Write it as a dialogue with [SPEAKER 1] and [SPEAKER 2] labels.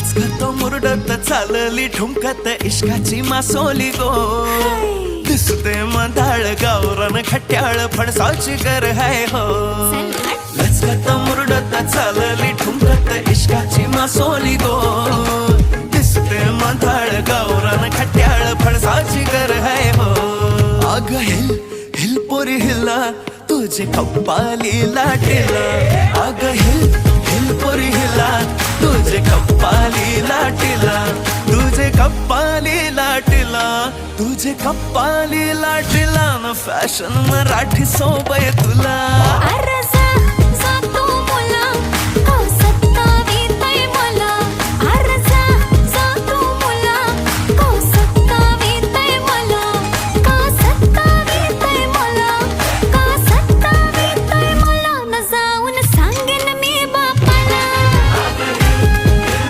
[SPEAKER 1] लचकत मुरडत चालली ठुमकत इश्काची मासोली गो दिसते मधाळ गावरान खट्याळ फणसाची गर हाय हो लचकत मुरडत चालली ठुमकत इश्काची मासोली गो दिसते मधाळ गावरान खट्याळ फणसाची गर हाय हो अग हिल हिल पोरी हिला तुझे कप्पाली लाटेला अग हिल हिल पोरी हिला तुझे कप्पाली लाटेला तुझे कप्पाली लाटेला तुझे कप्पाली लाटेला न फॅशन मराठी सोबय तुला